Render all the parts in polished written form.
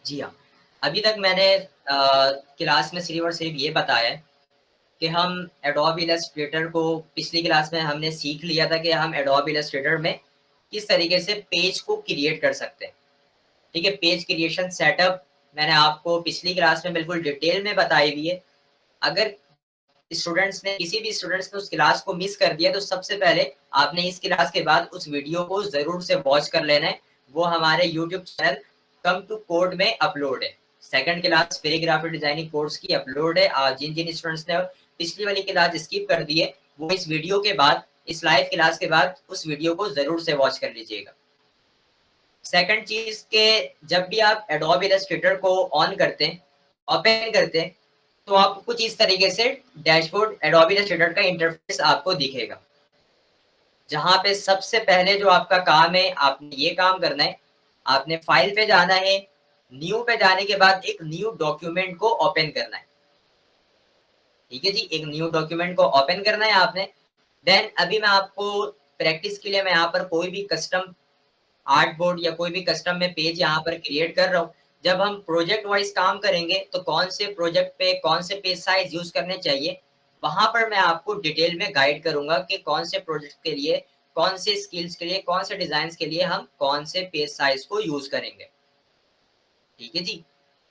जी हाँ, अभी तक मैंने क्लास में सिर्फ़ और सिर्फ़ ये बताया है कि हम एडोब इलस्ट्रेटर को पिछली क्लास में हमने सीख लिया था कि हम एडोब इलस्ट्रेटर में किस तरीके से पेज को क्रिएट कर सकते हैं। ठीक है, पेज क्रिएशन सेटअप मैंने आपको पिछली क्लास में बिल्कुल डिटेल में बताई हुई है। अगर किसी भी स्टूडेंट्स ने उस क्लास को मिस कर दिया तो सबसे पहले आपने इस क्लास के बाद उस वीडियो को ज़रूर से वॉच कर लेना है। वो हमारे YouTube channel Come To Code में अपलोड है। Second class free graphic designing course की अपलोड है। जिन-जिन स्टूडेंट्स ने पिछली वाली क्लास स्किप कर दी है, वो इस वीडियो के बाद, इस लाइव क्लास के बाद उस वीडियो को ज़रूर से वॉच कर लीजिएगा। सेकंड चीज़ के जब भी आप एडोब इलस्ट्रेटर को ऑन करते हैं, ओपन करते हैं, तो आपको कुछ इस तरीके से डैशबोर्ड एडोब इलस्ट्रेटर का इंटरफेस आपको दिखेगा। जहाँ पे सबसे पहले जो आपका काम है, आपने ये काम करना है, आपने फाइल पे जाना है, न्यू पे जाने के बाद एक न्यू डॉक्यूमेंट को ओपन करना है। ठीक है जी, एक न्यू डॉक्यूमेंट को ओपन करना है आपने। देन अभी मैं आपको प्रैक्टिस के लिए मैं यहाँ पर कोई भी कस्टम आर्ट बोर्ड या कोई भी कस्टम में पेज यहाँ पर क्रिएट कर रहा हूँ। जब हम प्रोजेक्ट वाइज काम करेंगे तो कौन से प्रोजेक्ट पे कौन से पेज साइज यूज करने चाहिए, वहां पर मैं आपको डिटेल में गाइड करूंगा कि कौन से प्रोजेक्ट के लिए, कौन से स्किल्स के लिए, कौन से डिजाइन के लिए हम कौन से पेज साइज को यूज करेंगे। ठीक है जी।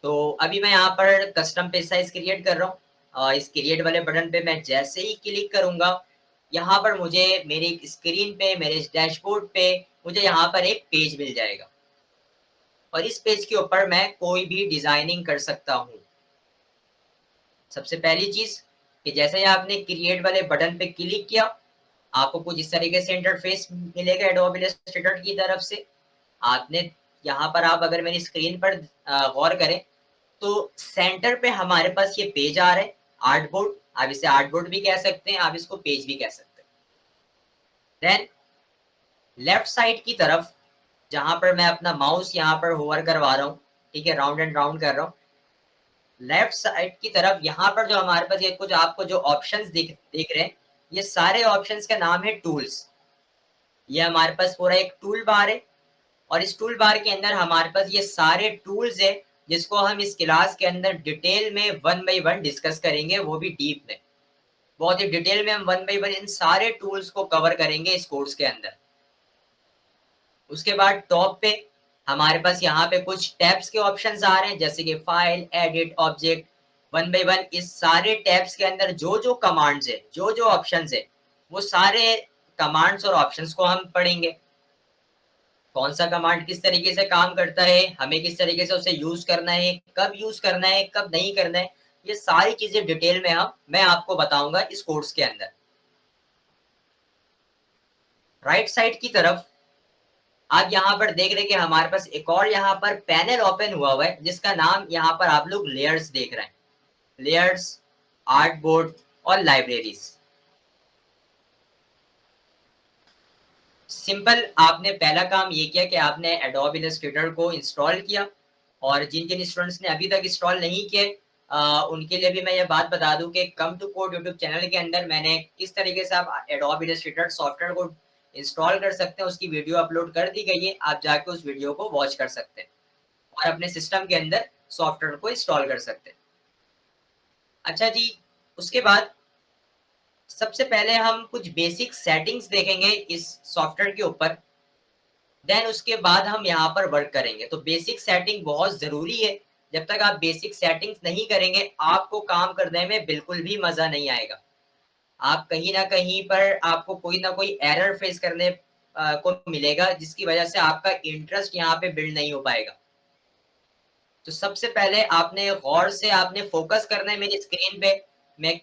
तो अभी मैं यहाँ पर कस्टम पेज साइज क्रिएट कर रहा हूँ। इस क्रिएट वाले बटन पे मैं जैसे ही क्लिक करूंगा, यहाँ पर मुझे मेरी स्क्रीन पे, मेरे डैशबोर्ड पे मुझे यहाँ पर एक पेज मिल जाएगा और इस पेज के ऊपर मैं कोई भी डिजाइनिंग कर सकता हूँ। सबसे पहली चीज कि जैसे ही आपने क्रिएट वाले बटन पे क्लिक किया, आपको कुछ इस तरीके से इंटरफेस मिलेगा एडोब इलस्ट्रेटर की तरफ से। आपने यहाँ पर आप अगर मेरी स्क्रीन पर गौर करें तो सेंटर पे हमारे पास ये पेज आ रहा है, आर्ट बोर्ड। आप इसे आर्ट बोर्ड भी कह सकते हैं, आप इसको पेज भी कह सकते हैं। देन लेफ्ट साइड की तरफ जहां पर मैं अपना माउस यहाँ पर होवर करवा रहा हूँ, ठीक है, राउंड एंड राउंड कर रहा हूँ, लेफ्ट साइड की तरफ यहाँ पर जो हमारे पास ये कुछ आपको जो ऑप्शंस दिख रहे हैं, ये सारे ऑप्शंस का नाम है टूल्स। ये हमारे पास पूरा एक टूल बार है और इस टूल बार के अंदर हमारे पास ये सारे टूल्स है जिसको हम इस क्लास के अंदर डिटेल में वन बाई वन डिस्कस करेंगे, वो भी डीप में। बहुत ही डिटेल में हम वन बाई वन इन सारे टूल्स को कवर करेंगे इस कोर्स के अंदर। उसके बाद टॉप पे हमारे पास यहाँ पे कुछ टैब्स के ऑप्शंस आ रहे हैं, जैसे कि file, edit, object. One by one इस सारे टैब्स के अंदर जो जो कमांड्स है, जो जो ऑप्शंस है, वो सारे कमांड्स और ऑप्शंस को हम पढ़ेंगे। कौन सा कमांड किस तरीके से काम करता है, हमें किस तरीके से उसे यूज करना है, कब यूज करना है, कब नहीं करना है, ये सारी चीजें डिटेल में मैं आपको बताऊंगा इस कोर्स के अंदर। राइट साइड की तरफ आप यहाँ पर देख रहे हैं कि हमारे पास एक और यहाँ पर पैनल ओपन हुआ है जिसका नाम यहाँ पर आप लोग लेयर्स देख रहे हैं। लेयर्स, आर्ट बोर्ड और लाइब्रेरीज। सिंपल, आपने पहला काम ये किया कि आपने एडोब इलस्ट्रेटर को इंस्टॉल किया और जिन जिन स्टूडेंट्स ने अभी तक इंस्टॉल नहीं किए, उनके लिए भी मैं ये बात बता दूं कि Come To Code YouTube channel के अंदर मैंने किस तरीके से आप एडोब इलस्ट्रेटर सॉफ्टवेयर को इंस्टॉल कर सकते हैं उसकी वीडियो अपलोड कर दी गई है। आप जाके उस वीडियो को वॉच कर सकते हैं और अपने सिस्टम के अंदर सॉफ्टवेयर को इंस्टॉल कर सकते हैं। अच्छा जी, उसके बाद सबसे पहले हम कुछ बेसिक सेटिंग्स देखेंगे इस सॉफ्टवेयर के ऊपर। देन उसके बाद हम यहाँ पर वर्क करेंगे। तो बेसिक सेटिंग बहुत जरूरी है। जब तक आप बेसिक सेटिंग्स नहीं करेंगे, आपको काम करने में बिल्कुल भी मजा नहीं आएगा। आप कहीं ना कहीं पर आपको कोई ना कोई एरर फेस करने को मिलेगा, जिसकी वजह से आपका इंटरेस्ट यहाँ पे बिल्ड नहीं हो पाएगा। तो सबसे पहले आपने गौर से आपने फोकस करना है मेरी स्क्रीन पे, मैं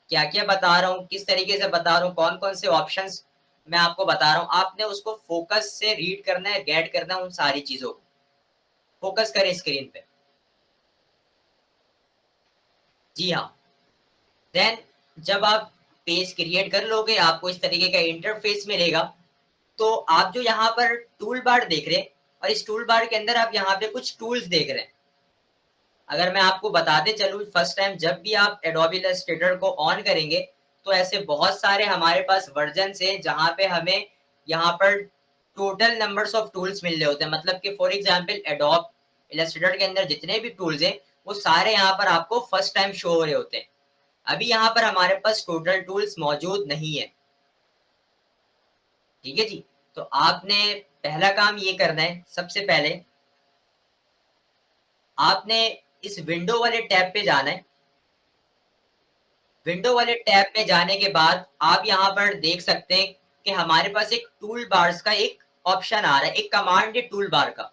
क्या क्या बता रहा हूँ, किस तरीके से बता रहा हूँ, कौन कौन से ऑप्शंस मैं आपको बता रहा हूँ। आपने उसको फोकस से रीड करना है, गेट करना है उन सारी चीजों को। फोकस करें स्क्रीन पे। जी हाँ। देन जब आप पेज क्रिएट कर लोगे, आपको इस तरीके का इंटरफेस मिलेगा। तो आप जो यहाँ पर टूल बार देख रहे हैं और इस टूल बार के अंदर आप यहाँ पे कुछ टूल्स देख रहे हैं। अगर मैं आपको बताते चलूं, फर्स्ट टाइम जब भी आप एडोबी इलस्ट्रेटर को ऑन करेंगे तो ऐसे बहुत सारे हमारे पास वर्जन है जहां पे हमें यहाँ पर टोटल नंबर्स ऑफ टूल्स मिल रहे होते हैं। मतलब कि फॉर एग्जांपल एडोब इलस्ट्रेटर के अंदर जितने भी टूल्स हैं वो सारे यहाँ पर आपको फर्स्ट टाइम शो हो रहे होते हैं। अभी यहाँ पर हमारे पास टोटल टूल्स मौजूद नहीं है, ठीक है जी। तो आपने पहला काम ये करना है, सबसे पहले आपने इस विंडो वाले टैब पे जाना है। विंडो वाले टैब में जाने के बाद आप यहाँ पर देख सकते हैं कि हमारे पास एक टूल बार्स का एक ऑप्शन आ रहा है, एक कमांड है टूल बार का,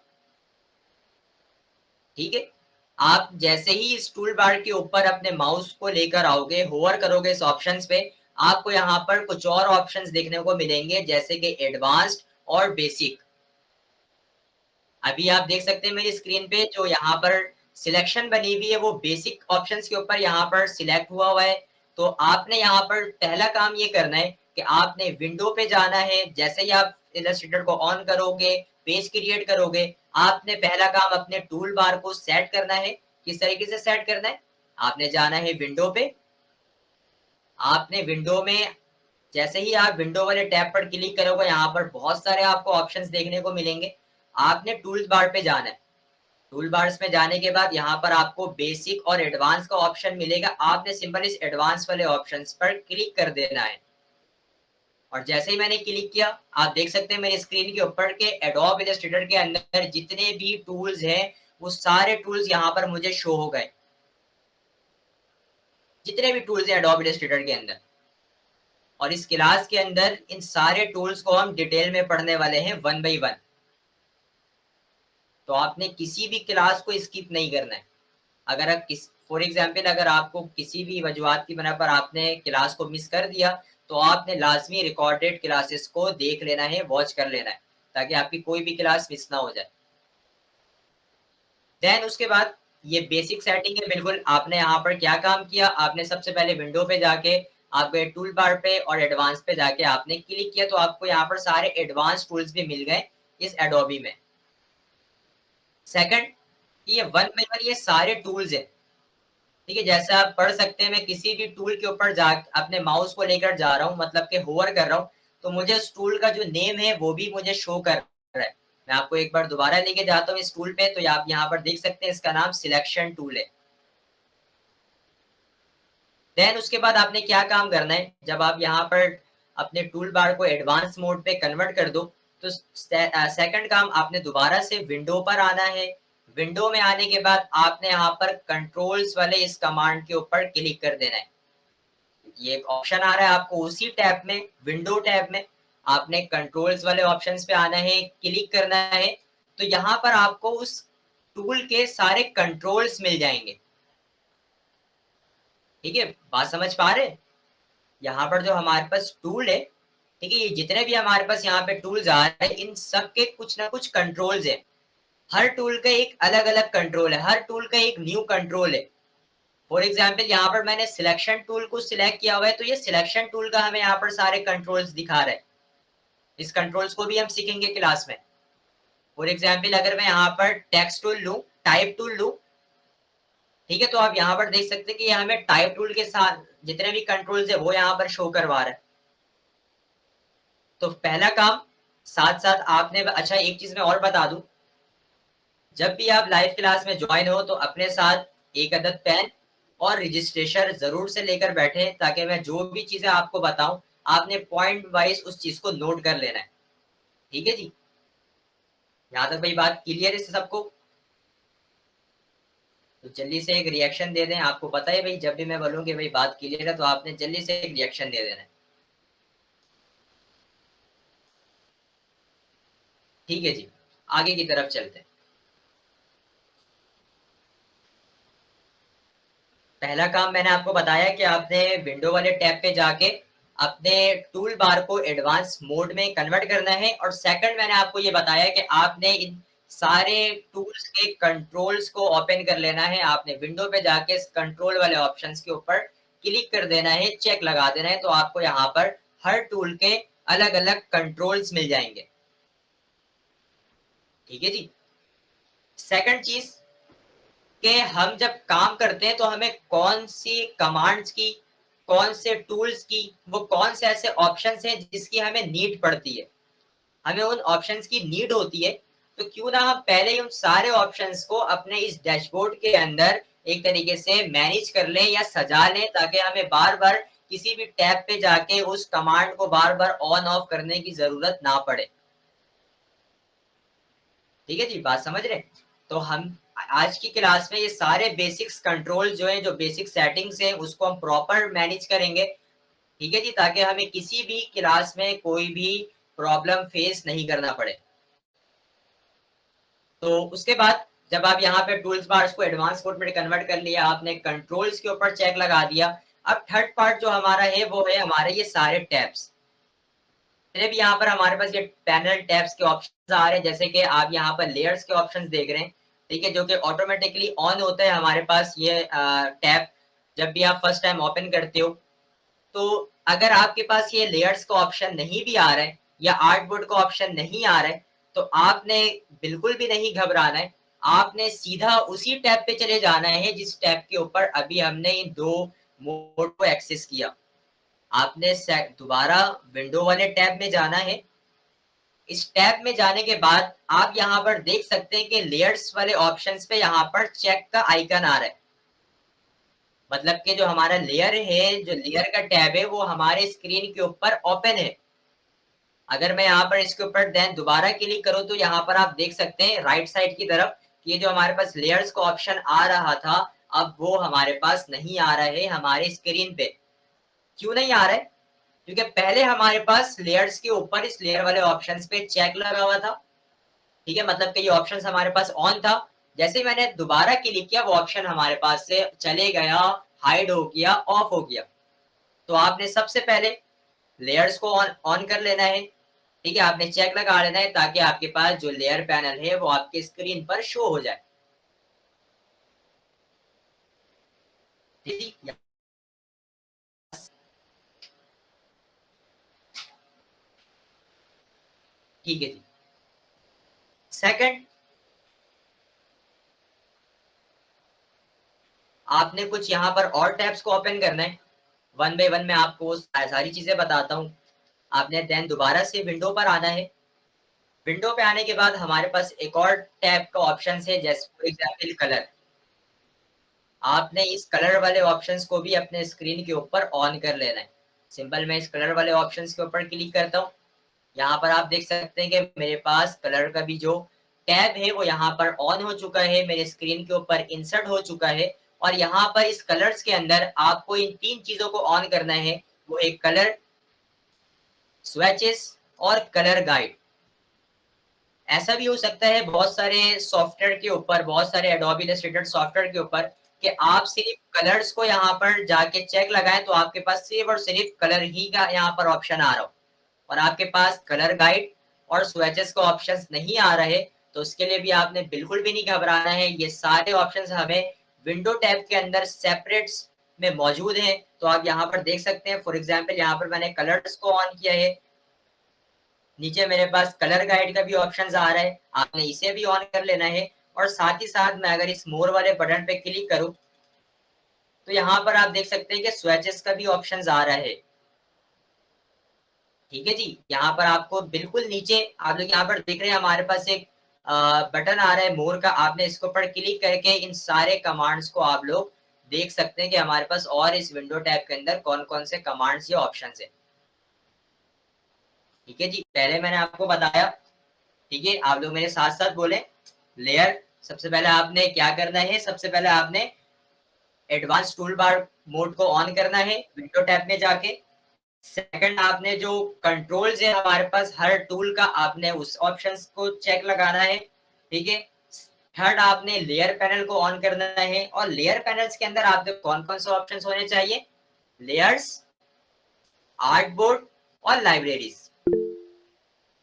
ठीक है। आप जैसे ही इस टूल बार के ऊपर अपने माउस को लेकर आओगे, होवर करोगे इस ऑप्शंस पे, आपको यहाँ पर कुछ और ऑप्शंस देखने को मिलेंगे जैसे कि एडवांस्ड और बेसिक। अभी आप देख सकते हैं मेरी स्क्रीन पे जो यहाँ पर सिलेक्शन बनी हुई है वो बेसिक ऑप्शंस के ऊपर यहाँ पर सिलेक्ट हुआ हुआ है। तो आपने यहाँ पर पहला काम ये करना है कि आपने विंडो पे जाना है। जैसे ही आप इलस्ट्रेटर को ऑन करोगे, पेज क्रिएट करोगे, आपने पहला काम अपने टूल बार को सेट करना है। किस तरीके से सेट करना है? आपने जाना है विंडो पे। आपने विंडो में जैसे ही आप विंडो वाले टैब पर क्लिक करोगे, यहाँ पर बहुत सारे आपको ऑप्शंस देखने को मिलेंगे। आपने टूल बार पे जाना है। टूल बार्स में जाने के बाद यहाँ पर आपको बेसिक और एडवांस का ऑप्शन मिलेगा। आपने सिंपल इस एडवांस वाले ऑप्शंस पर क्लिक कर देना है। और जैसे ही मैंने क्लिक किया, आप देख सकते हैं मेरी स्क्रीन के ऊपर के एडोब इलस्ट्रेटर के अंदर जितने भी टूल्स हैं वो सारे टूल्स यहाँ पर मुझे शो हो गए। जितने भी टूल्स हैं एडोब इलस्ट्रेटर के अंदर, और इस क्लास के अंदर इन सारे टूल्स को हम डिटेल में पढ़ने वाले हैं वन बाई वन। तो आपने किसी भी क्लास को स्किप नहीं करना है। अगर आप फॉर एग्जाम्पल अगर आपको किसी भी वजूहत की बना पर आपने क्लास को मिस कर दिया, तो आपने लाजमी रिकॉर्डेड क्लासेस को देख लेना है, वॉच कर लेना है, ताकि आपकी कोई भी क्लास मिस ना हो जाए। देन उसके बाद ये बेसिक सेटिंग है। बिल्कुल आपने यहाँ पर क्या काम किया, आपने सबसे पहले विंडो पे जाके आपके टूल बार पे और एडवांस पे जाके आपने क्लिक किया, तो आपको यहाँ पर सारे एडवांस टूल्स भी मिल गए इस एडोबी में। सेकंड, ये वन बाई वन ये सारे टूल्स हैं, ठीक है। जैसे आप पढ़ सकते हैं, मैं किसी भी टूल के ऊपर जा अपने माउस को लेकर जा रहा हूँ, मतलब कि होवर कर रहा हूँ, तो मुझे उस टूल का जो नेम है वो भी मुझे शो कर रहा है। मैं आपको एक बार दोबारा लेके जाता हूँ इस टूल पे, तो आप यहाँ पर देख सकते हैं इसका नाम सिलेक्शन टूल है। देन उसके बाद आपने क्या काम करना है, जब आप यहाँ पर अपने टूल बार को एडवांस मोड पे कन्वर्ट कर दो, तो सेकंड काम आपने दोबारा से विंडो पर आना है। विंडो में आने के बाद आपने यहाँ पर कंट्रोल्स वाले इस कमांड के ऊपर क्लिक कर देना है। ये एक ऑप्शन आ रहा है आपको उसी टैब में, विंडो टैब में आपने कंट्रोल्स वाले ऑप्शंस पे आना है, क्लिक करना है। तो यहाँ पर आपको उस टूल के सारे कंट्रोल्स मिल जाएंगे, ठीक है। बात समझ पा रहे हैं? यहाँ पर जो हमारे पास टूल है, ठीक है, ये जितने भी हमारे पास यहाँ पे टूल्स आ रहे हैं, इन सब के कुछ ना कुछ कंट्रोल्स है। हर टूल का एक अलग अलग कंट्रोल है, हर टूल का एक न्यू कंट्रोल है। फॉर एग्जाम्पल यहाँ पर मैंने सिलेक्शन टूल को सिलेक्ट किया हुआ है, तो ये सिलेक्शन टूल का हमें यहाँ पर सारे कंट्रोल्स दिखा रहा है। इस कंट्रोल्स को भी हम सीखेंगे क्लास में। फॉर एग्जाम्पल अगर मैं यहाँ पर टेक्स्ट टूल लूँ, टाइप टूल लूँ, ठीक है, तो आप यहाँ पर देख सकते हैं कि ये हमें टाइप टूल के साथ जितने भी कंट्रोल्स है वो यहाँ पर शो करवा रहा है। तो पहला काम साथ साथ आपने, अच्छा एक चीज मैं और बता दूं, जब भी आप लाइव क्लास में ज्वाइन हो तो अपने साथ एक अदद पेन और रजिस्ट्रेशन जरूर से लेकर बैठे, ताकि मैं जो भी चीजें आपको बताऊं आपने पॉइंट वाइज उस चीज को नोट कर लेना है, ठीक है जी। यहाँ तक भाई बात क्लियर है सबको? तो जल्दी से एक रिएक्शन दे दें। आपको पता है भाई, जब भी मैं बोलूँ कि भाई बात क्लियर है तो आपने जल्दी से एक रिएक्शन दे देना है, ठीक है जी। आगे की तरफ चलते हैं। पहला काम मैंने आपको बताया कि आपने विंडो वाले टैब पे जाके अपने टूल बार को एडवांस मोड में कन्वर्ट करना है। और सेकंड मैंने आपको ये बताया कि आपने इन सारे टूल्स के कंट्रोल्स को ओपन कर लेना है। आपने विंडो पे जाके इस कंट्रोल वाले ऑप्शंस के ऊपर क्लिक कर देना है, चेक लगा देना है, तो आपको यहाँ पर हर टूल के अलग अलग कंट्रोल्स मिल जाएंगे, ठीक है जी। सेकंड चीज कि हम जब काम करते हैं तो हमें कौन सी कमांड्स की, कौन से टूल्स की, वो कौन से ऐसे ऑप्शंस हैं जिसकी हमें नीड पड़ती है। हमें उन ऑप्शंस की नीड होती है। तो क्यों ना हम पहले ही उन सारे ऑप्शंस को अपने इस डैशबोर्ड के अंदर एक तरीके से मैनेज कर लें या सजा लें, ताकि हमें बार-बार किसी भी टैब पे जाके उस कमांड को बार-बार ऑन ऑफ करने की ज़रूरत ना पड़े। ठीक है जी, बात समझ रहे हैं? तो हम आज की क्लास में ये सारे बेसिक्स कंट्रोल जो हैं, जो बेसिक सेटिंग्स हैं, उसको हम प्रॉपर मैनेज करेंगे। ठीक है जी, ताकि हमें किसी भी क्लास में कोई भी प्रॉब्लम फेस नहीं करना पड़े। तो उसके बाद जब आप यहाँ पे टूल्स बार्स को एडवांस मोड में कन्वर्ट कर लिया, आपने कंट्रोल्स के ऊपर चेक लगा दिया। अब थर्ड पार्ट जो हमारा है वो है हमारे ये सारे टैब्स। फिर भी यहाँ पर हमारे पास ये पैनल टैब्स के ऑप्शंस आ रहे हैं, जैसे कि आप यहाँ पर लेयर्स के ऑप्शंस देख रहे हैं, ठीक है, जो कि ऑटोमेटिकली ऑन होता है हमारे पास ये टैब जब भी आप फर्स्ट टाइम ओपन करते हो। तो अगर आपके पास ये लेयर्स का ऑप्शन नहीं भी आ रहा है या आर्टबोर्ड का ऑप्शन नहीं आ रहा है, तो आपने बिल्कुल भी नहीं घबराना है। आपने सीधा उसी टैब पे चले जाना है जिस टैब के ऊपर अभी हमने इन दो मोड को एक्सेस किया। आपने दोबारा विंडो वाले टैब में जाना है। इस टैब में जाने के बाद आप यहाँ पर देख सकते हैं कि लेयर्स वाले ऑप्शंस पे यहाँ पर चेक का आइकन आ रहा है। मतलब कि जो हमारा लेयर है, जो लेयर का टैब है, वो हमारे स्क्रीन के ऊपर ओपन है। अगर मैं यहाँ पर इसके ऊपर देन दोबारा क्लिक करूँ तो यहाँ पर आप देख सकते हैं राइट साइड की तरफ कि ये जो हमारे पास लेयर्स का ऑप्शन आ रहा था, अब वो हमारे पास नहीं आ रहा है हमारे स्क्रीन पे। क्यों नहीं आ रहा है? क्योंकि पहले हमारे पास लेयर्स के ऊपर इस लेयर वाले ऑप्शंस पे चेक लगा हुआ था। ठीक है, मतलब कि ये ऑप्शन हमारे पास ऑन था। जैसे ही मैंने दोबारा क्लिक किया, वो ऑप्शन हमारे पास से चले गया, हाइड हो गया, ऑफ हो गया। तो आपने सबसे पहले लेयर्स को ऑन ऑन कर लेना है। ठीक है, आपने चेक लगा लेना है ताकि आपके पास जो लेयर पैनल है वो आपके स्क्रीन पर शो हो जाए। ठीक है, ठीक है जी। सेकंड, आपने कुछ यहाँ पर और टैब्स को ओपन करना है। वन बाय वन मैं आपको सारी चीजें बताता हूँ। आपने देन दोबारा से विंडो पर आना है। विंडो पे आने के बाद हमारे पास एक और टैब का ऑप्शन है, जैसे फॉर एग्जाम्पल कलर। आपने इस कलर वाले ऑप्शंस को भी अपने स्क्रीन के ऊपर ऑन कर लेना है। सिंपल मैं इस कलर वाले ऑप्शंस के ऊपर क्लिक करता हूँ। यहाँ पर आप देख सकते हैं कि मेरे पास कलर का भी जो टैब है वो यहाँ पर ऑन हो चुका है, मेरे स्क्रीन के ऊपर इंसर्ट हो चुका है। और यहाँ पर इस कलर्स के अंदर आपको इन तीन चीजों को ऑन करना है। वो एक कलर स्वेचेस और कलर गाइड। ऐसा भी हो सकता है बहुत सारे सॉफ्टवेयर के ऊपर, बहुत सारे एडोबी इलस्ट्रेटर सॉफ्टवेयर के ऊपर, कि आप सिर्फ कलर्स को यहाँ पर जाके चेक लगाएं तो आपके पास सिर्फ और सिर्फ कलर ही का यहाँ पर ऑप्शन आ रहा हो, और आपके पास कलर गाइड और स्वेचेस का ऑप्शंस नहीं आ रहे। तो उसके लिए भी आपने बिल्कुल भी नहीं घबराना है। ये सारे ऑप्शंस हमें विंडो टैब के अंदर सेपरेट में मौजूद हैं। तो आप यहाँ पर देख सकते हैं, फॉर एग्जाम्पल यहाँ पर मैंने कलर्स को ऑन किया है। नीचे मेरे पास कलर गाइड का भी ऑप्शन आ रहा है, आपने इसे भी ऑन कर लेना है। और साथ ही साथ मैं अगर इस मोर वाले बटन पे क्लिक करूं तो यहाँ पर आप देख सकते हैं कि स्वेचेस का भी ऑप्शन आ रहा है। ठीक है जी, यहाँ पर आपको बिल्कुल नीचे आप लोग यहाँ पर देख रहे हैं हमारे पास एक बटन आ रहा है मोर का। आपने इसके ऊपर क्लिक करके इन सारे कमांड्स को आप लोग देख सकते हैं कि हमारे पास और इस विंडो टैब के अंदर कौन कौन से कमांड्स या ऑप्शन है। ठीक है जी, पहले मैंने आपको बताया। ठीक है, आप लोग मेरे साथ साथ बोले। लेयर, सबसे पहले आपने क्या करना है, सबसे पहले आपने एडवांस टूल बार मोड को ऑन करना है विंडो टैब में जाके। सेकंड, आपने जो कंट्रोल्स है हमारे पास हर टूल का, आपने उस ऑप्शंस को चेक लगाना है। ठीक है, थर्ड, आपने लेयर पैनल को ऑन करना है। और लेयर पैनल्स के अंदर आपके कौन कौन से ऑप्शंस होने चाहिए? लेयर्स, आर्टबोर्ड और लाइब्रेरीज।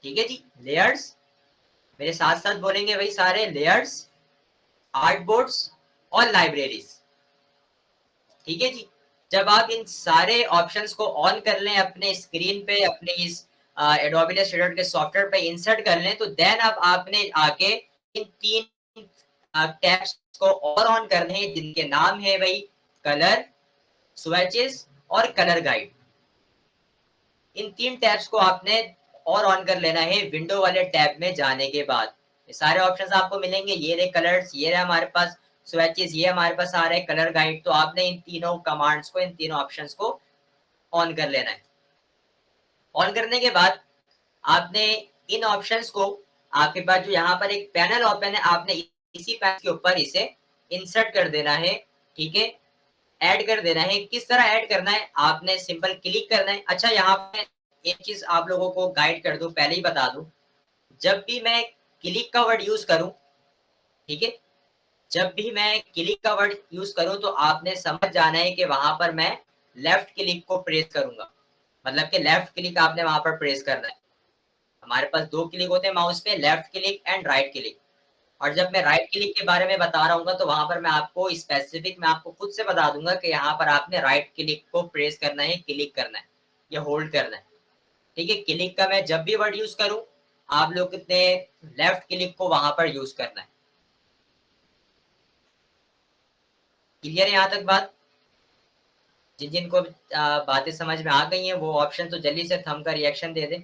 ठीक है जी, लेयर्स, मेरे साथ साथ बोलेंगे वही सारे, लेयर्स, आर्टबोर्ड्स और लाइब्रेरीज। ठीक है जी, जब आप इन सारे ऑप्शंस को ऑन कर लें अपने स्क्रीन पे, अपने इस एडोबी इलस्ट्रेटर के सॉफ्टवेयर पे इंसर्ट कर लें, तो देन अब आपने आके इन तीन टैब्स को और ऑन करने हैं, जिनके नाम है भाई कलर, स्वेचेस और कलर गाइड। इन तीन टैब्स को आपने और ऑन कर लेना है विंडो वाले टैब में जाने के बाद। ये सारे ऑप्शंस आपको मिलेंगे, ये रहे कलर्स, ये रहे हमारे पास स्विचेस, ये हमारे पास आ रहे हैं कलर गाइड। तो आपने इन तीनों कमांड्स को, इन तीनों ऑप्शंस को ऑन कर लेना है। ऑन करने के बाद आपने इन ऑप्शंस को, आपके पास जो यहाँ पर एक पैनल ओपन है, आपने इसी पैनल के ऊपर इसे इंसर्ट कर देना है, ठीक है, ऐड कर देना है। किस तरह ऐड करना है, आपने सिंपल क्लिक करना है। अच्छा, यहाँ पे एक चीज आप लोगों को गाइड कर दूं, पहले ही बता दूं, जब भी मैं क्लिक का वर्ड यूज करूं, ठीक है, जब भी मैं क्लिक का वर्ड यूज करूं तो आपने समझ जाना है कि वहां पर मैं लेफ्ट क्लिक को प्रेस करूंगा, मतलब कि लेफ्ट क्लिक आपने वहां पर प्रेस करना है। हमारे पास दो क्लिक होते हैं माउस पे, left click and right click. और जब मैं राइट क्लिक के बारे में बता रहा हूँ तो वहां पर मैं आपको स्पेसिफिक, मैं आपको खुद से बता दूंगा कि यहाँ पर आपने राइट क्लिक को प्रेस करना है, क्लिक करना है या होल्ड करना है, ठीक है। क्लिक का मैं जब भी वर्ड यूज करूं, आप लोग कितने लेफ्ट क्लिक को वहां पर यूज करना है। क्लियर है यहाँ तक बात? जिन जिनको बातें समझ में आ गई हैं वो ऑप्शन तो जल्दी से थंब का रिएक्शन दे दें।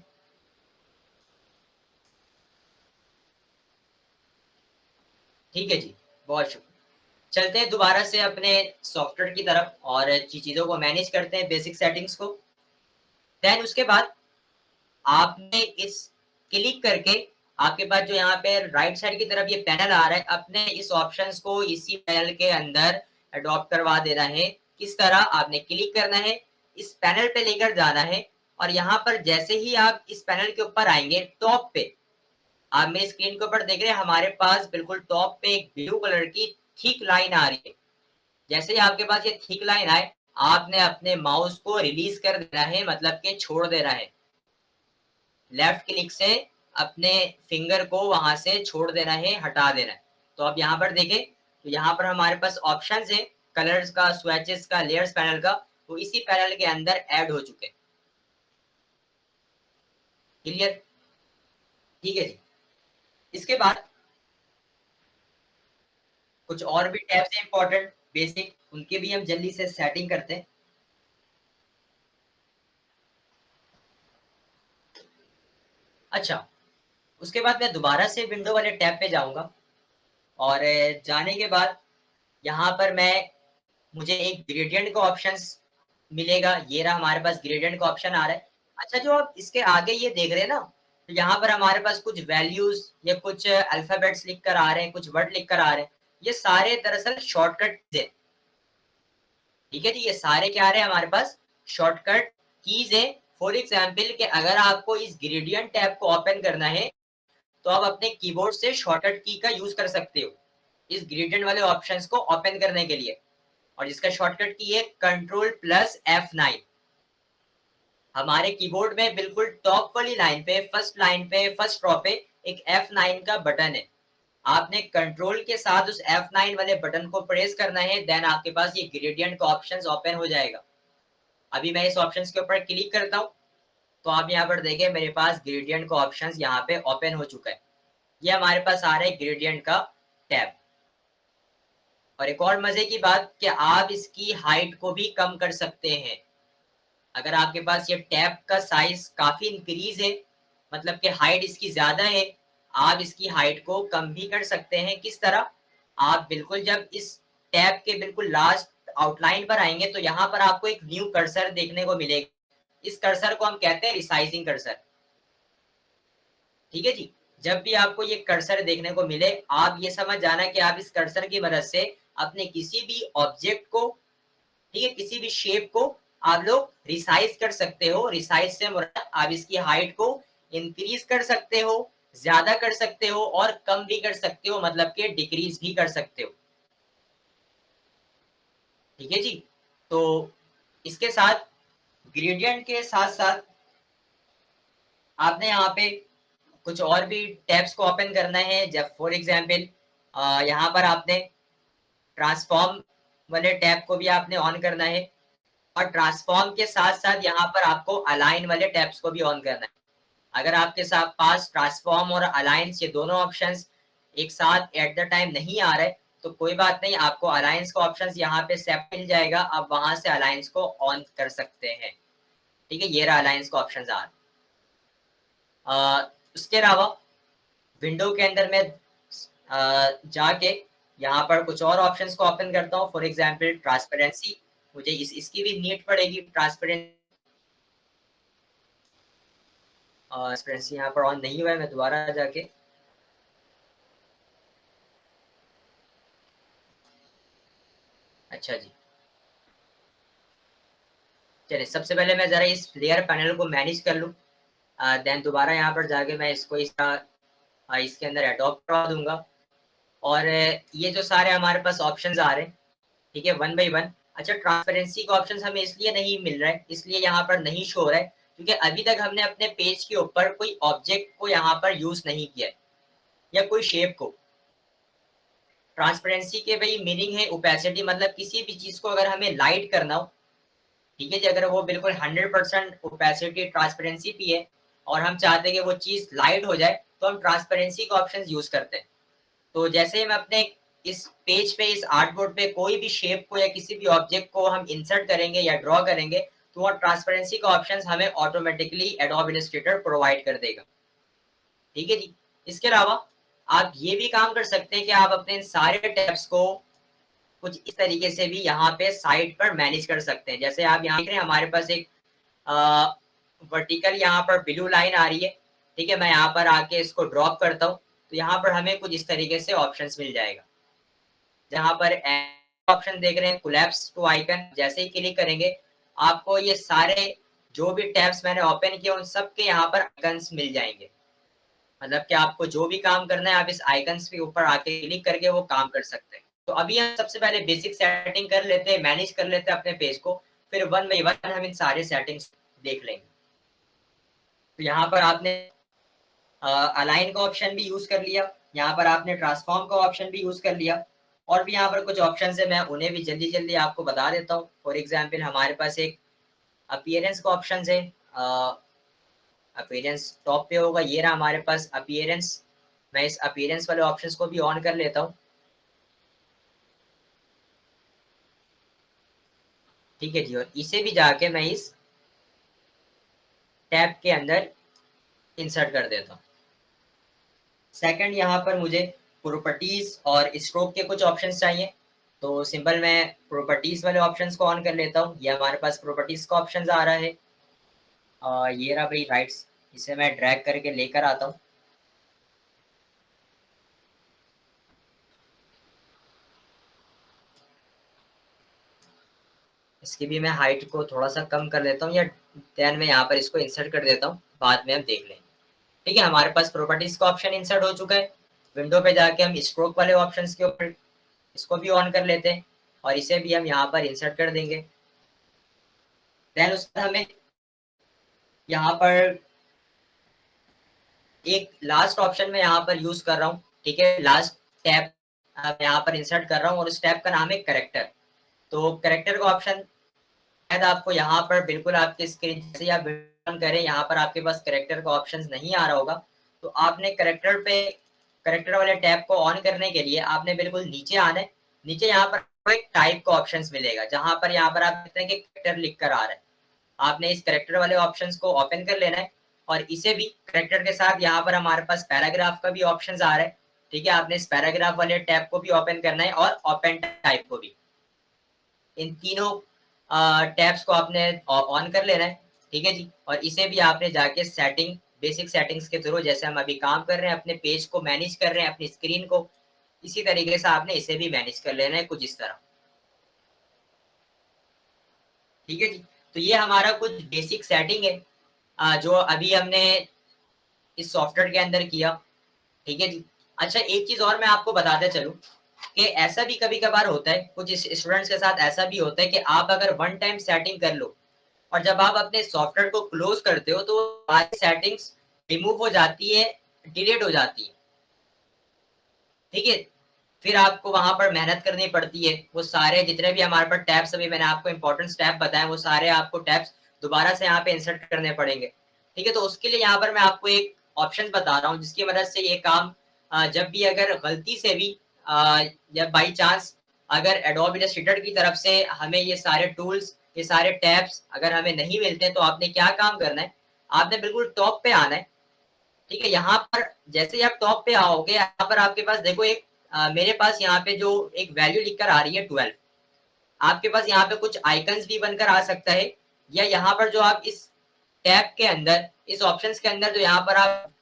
ठीक है जी, बहुत शुक्रिया। चलते हैं दोबारा से अपने सॉफ्टवेयर की तरफ और चीजों को मैनेज करते हैं, बेसिक सेटिंग्स को। देन उसके बाद आपने इस क्लिक करके, आपके पास जो यहाँ पे राइट साइड की तरफ ये पैनल आ रहा है, अपने इस ऑप्शंस को इसी पैनल के अंदर अडॉप्ट करवा देना है। किस तरह, आपने क्लिक करना है, इस पैनल पे लेकर जाना है, और यहाँ पर जैसे ही आप इस पैनल के ऊपर आएंगे, टॉप पे आप मेरी स्क्रीन के ऊपर देख रहे हैं, हमारे पास बिल्कुल टॉप पे एक ब्लू कलर की थिक लाइन आ रही है। जैसे ही आपके पास ये थिक लाइन आए, आपने अपने माउस को रिलीज कर देना है, मतलब कि छोड़ देना है। लेफ्ट क्लिक से अपने फिंगर को वहां से छोड़ देना है, हटा देना है। तो अब यहाँ पर देखें, तो यहाँ पर हमारे पास ऑप्शंस है, कलर्स का, स्विचेस का, लेयर्स पैनल का, वो इसी पैनल के अंदर ऐड हो चुके। क्लियर? ठीक है जी। इसके बाद कुछ और भी टैब्स हैं इंपॉर्टेंट, बेसिक, उनके भी हम जल्दी से सेटिंग करते हैं। अच्छा, उसके बाद मैं दोबारा से विंडो वाले टैब पे जाऊंगा, और जाने के बाद यहाँ पर मैं, मुझे एक ग्रेडियंट का ऑप्शंस मिलेगा। ये रहा, हमारे पास ग्रेडियंट का ऑप्शन आ रहा है। अच्छा, जो आप इसके आगे ये देख रहे हैं ना, तो यहाँ पर हमारे पास कुछ वैल्यूज या कुछ अल्फाबेट्स लिख कर आ रहे हैं, कुछ वर्ड लिख कर आ रहे हैं। ये सारे दरअसल शॉर्टकट है, ठीक है जी। ये सारे क्या आ रहे हैं हमारे पास, शॉर्टकट कीज है। फॉर एग्जाम्पल कि अगर आपको इस ग्रेडियंट टैब को ओपन करना है, तो आप अपने कीबोर्ड से शॉर्टकट की का यूज कर सकते हो इस ग्रेडियंट वाले ऑप्शंस को ओपन करने के लिए। और इसका शॉर्टकट की है कंट्रोल प्लस F9। हमारे कीबोर्ड में बिल्कुल टॉप वाली लाइन पे, फर्स्ट लाइन पे, फर्स्ट रो पे एक F9 का बटन है। आपने कंट्रोल के साथ उस F9 वाले बटन को प्रेस करना है, देन आपके पास ये ग्रेडियंट का ऑप्शंस ओपन हो जाएगा। अभी मैं इस ऑप्शंस के ऊपर क्लिक करता हूँ, तो आप यहाँ पर देखें मेरे पास ग्रेडियंट का ऑप्शंस यहाँ पे ओपन हो चुका है। ये हमारे पास आ रहा है ग्रेडियंट का टैब। और एक और मजे की बात कि आप इसकी हाइट को भी कम कर सकते हैं। अगर आपके पास ये टैब का साइज काफी इंक्रीज है, मतलब कि हाइट इसकी ज्यादा है, आप इसकी हाइट को कम भी कर सकते हैं। किस तरह, आप बिल्कुल जब इस टैब के बिल्कुल लास्ट आउटलाइन पर आएंगे, तो यहाँ पर आपको एक न्यू कर्सर देखने को मिलेगा। इस कर्सर को हम कहते हैं रिसाइजिंग कर्सर। ठीक है जी। जब भी आपको ये कर्सर देखने को मिले, आप ये समझ जाना कि आप इस कर्सर की मदद से अपने किसी भी ऑब्जेक्ट को, ठीक है, किसी भी शेप को आप लोग रिसाइज कर सकते हो। रिसाइज से मुराद आप इसकी हाइट को इंक्रीज कर सकते हो, ज्यादा कर सकते हो, और कम भी कर सकते हो, मतलब कि डिक्रीज भी कर सकते हो। ठीक है जी। तो इसके साथ, ग्रेडियंट के साथ साथ आपने यहाँ पे कुछ और भी टैब्स को ओपन करना है। जब फॉर एग्जाम्पल यहाँ पर आपने ट्रांसफॉर्म वाले टैब को भी आपने ऑन करना है, और ट्रांसफॉर्म के साथ साथ यहाँ पर आपको अलाइन वाले टैब्स को भी ऑन करना है। अगर आपके साथ पास ट्रांसफॉर्म और अलायंस, ये दोनों ऑप्शंस एक साथ एट द टाइम नहीं आ रहे, तो कोई बात नहीं, आपको अलायंस का ऑप्शंस यहाँ पे सेप मिल जाएगा, आप वहां से अलायंस को ऑन कर सकते हैं। ठीक है, ये रहा अलायंस का ऑप्शन आ रहा। उसके अलावा विंडो के अंदर मैं जाके यहाँ पर कुछ और ऑप्शंस को ओपन करता हूँ। फॉर एग्जांपल ट्रांसपेरेंसी, मुझे इसकी भी नीड पड़ेगी। ट्रांसपेरेंसी यहाँ पर ऑन नहीं हुआ है, मैं दोबारा जाके अच्छा जी, चलिए सबसे पहले मैं जरा इस लेयर पैनल को मैनेज कर लूँ, देन दोबारा यहाँ पर जाके मैं इसको इसके अंदर अडॉप्ट करवा दूंगा। और ये जो सारे हमारे पास ऑप्शंस आ रहे हैं, ठीक है, वन बाई वन। अच्छा, ट्रांसपेरेंसी का ऑप्शंस हमें इसलिए नहीं मिल रहा है, इसलिए यहाँ पर नहीं शो हो रहा है क्योंकि अभी तक हमने अपने पेज के ऊपर कोई ऑब्जेक्ट को यहाँ पर यूज नहीं किया है या कोई शेप को। ट्रांसपेरेंसी के भाई मीनिंग है ओपेसिटी, मतलब किसी भी चीज को अगर हमें लाइट करना हो, ठीक है जी, अगर वो बिल्कुल 100% ओपेसिटी ट्रांसपेरेंसी भी है और हम चाहते हैं कि वो चीज लाइट हो जाए, तो हम ट्रांसपेरेंसी का ऑप्शन यूज करते हैं। तो जैसे हम अपने इस पेज पे, इस आर्ट बोर्ड पे कोई भी शेप को या किसी भी ऑब्जेक्ट को हम इंसर्ट करेंगे या ड्रॉ करेंगे, तो वो ट्रांसपेरेंसी का ऑप्शन हमें ऑटोमेटिकली एडोब इलस्ट्रेटर प्रोवाइड कर देगा। ठीक है जी। इसके अलावा आप ये भी काम कर सकते हैं कि आप अपने इन सारे टैब्स को कुछ इस तरीके से भी यहाँ पे साइड पर मैनेज कर सकते हैं। जैसे आप यहाँ देख रहे हैं हमारे पास एक वर्टिकल यहाँ पर ब्लू लाइन आ रही है, ठीक है, मैं यहाँ पर आके इसको ड्रॉप करता हूँ, तो यहाँ पर हमें कुछ इस तरीके से ऑप्शंस मिल जाएगा। जहाँ पर ऑप्शन देख रहे हैं कोलैप्स टू आइकन, जैसे ही क्लिक करेंगे आपको ये सारे जो भी टैब्स मैंने ओपन किए उन सब के यहाँ पर आइकन्स मिल जाएंगे। मतलब कि आपको जो भी काम करना है आप इस आइकन्स के ऊपर आके क्लिक करके वो काम कर सकते हैं। तो अभी हम सबसे पहले बेसिक सेटिंग कर लेते हैं, मैनेज कर लेते हैं अपने पेज को, फिर वन बाई वन हम इन सारे सेटिंग्स देख लेंगे। तो यहाँ पर आपने अलाइन का ऑप्शन भी यूज कर लिया, यहाँ पर आपने ट्रांसफॉर्म का ऑप्शन भी यूज कर लिया, और भी यहाँ पर कुछ ऑप्शन है, मैं उन्हें भी जल्दी जल्दी आपको बता देता हूँ। फॉर एग्जाम्पल हमारे पास एक अपीयरेंस का ऑप्शन है, अपीयरेंस टॉप पे होगा, ये रहा हमारे पास अपीयरेंस। मैं इस अपीयरेंस वाले ऑप्शंस को भी ऑन कर लेता हूँ। ठीक है जी, और इसे भी जाके मैं इस टैब के अंदर इंसर्ट कर देता हूँ। सेकंड, यहाँ पर मुझे प्रॉपर्टीज और स्ट्रोक के कुछ ऑप्शंस चाहिए, तो सिंपल मैं प्रॉपर्टीज वाले ऑप्शंस को ऑन कर लेता हूँ। ये हमारे पास प्रॉपर्टीज का ऑप्शन आ रहा है, ये रहा भाई राइट्स, इसे मैं ड्रैग करके लेकर आता हूँ। इसकी भी मैं हाइट को थोड़ा सा कम कर लेता हूँ, या देन मैं यहाँ पर इसको इंसर्ट कर देता हूँ, बाद में हम देख लेंगे। ठीक है, हमारे पास प्रॉपर्टीज का ऑप्शन इंसर्ट हो चुका है। विंडो पे जाके हम स्ट्रोक वाले ऑप्शंस के ऊपर इसको भी ऑन कर लेते हैं और इसे भी हम यहाँ पर इंसर्ट कर देंगे। देन उसके बाद हमें यहाँ पर एक लास्ट ऑप्शन में यहाँ पर यूज कर रहा हूँ, ठीक है, लास्ट टैब यहाँ पर इंसर्ट कर रहा हूँ और उस टैब का नाम है करेक्टर। तो करेक्टर का ऑप्शन शायद आपको यहाँ पर बिल्कुल आपके स्क्रीन से आप करें, यहाँ पर आपके पास करेक्टर का ऑप्शन नहीं आ रहा होगा, तो आपने करेक्टर वाले टैब को ऑन करने के लिए आपने बिल्कुल नीचे आना है। नीचे यहाँ पर एक टाइप का ऑप्शन मिलेगा, जहां पर यहाँ पर आप देखते हैं कि करेक्टर लिख कर आ रहा है, आपने इस करेक्टर वाले ऑप्शंस को ओपन कर लेना है। और इसे भी करेक्टर के साथ यहाँ पर हमारे पास पैराग्राफ का भी ऑप्शन आ रहा है, ठीक है, आपने इस पैराग्राफ वाले टैब को भी ओपन करना है और ओपन टाइप को भी। इन तीनों टैब्स को आपने ऑन कर लेना है, ठीक है जी। और इसे भी आपने जाके सेटिंग, बेसिक सेटिंग्स के थ्रू, जैसे हम अभी काम कर रहे हैं अपने पेज को मैनेज कर रहे हैं अपनी स्क्रीन को, इसी तरीके से आपने इसे भी मैनेज कर लेना है कुछ इस तरह। ठीक है जी, तो ये हमारा कुछ बेसिक सेटिंग है जो अभी हमने इस सॉफ्टवेयर के अंदर किया। ठीक है जी। अच्छा, एक चीज और मैं आपको बताते चलूं कि ऐसा भी कभी कभार होता है, कुछ स्टूडेंट्स के साथ ऐसा भी होता है कि आप अगर वन टाइम सेटिंग कर लो और जब आप अपने सॉफ्टवेयर को क्लोज करते हो तो सारी सेटिंग्स रिमूव हो जाती है, डिलीट हो जाती है। ठीक है, फिर आपको वहां पर मेहनत करनी पड़ती है, वो सारे जितने भी हमारे पास टैब्स अभी मैंने आपको इंपॉर्टेंट टैब बताए वो सारे आपको टैब्स दोबारा से यहाँ पे इंसर्ट करने पड़ेंगे। ठीक है, तो उसके लिए यहाँ पर मैं आपको एक ऑप्शन बता रहा हूँ जिसकी मदद से ये काम जब भी अगर गलती से भी या बाई चांस अगर एडोब इलस्ट्रेटर की तरफ से हमें ये सारे टूल्स, ये सारे टैब्स अगर हमें नहीं मिलते, तो आपने क्या काम करना है, आपने बिल्कुल टॉप पे आना है। ठीक है, यहाँ पर जैसे ही आप टॉप पे आओगे, यहाँ पर आपके पास देखो एक मेरे पास यहाँ पे जो एक वैल्यू लिखकर आ रही है 12, आपके पास यहाँ पे कुछ आइकन्स भी बनकर आ सकता है, या यहाँ पर जो आप इस टैब के अंदर, इस ऑप्शंस के अंदर जो यहाँ पर आप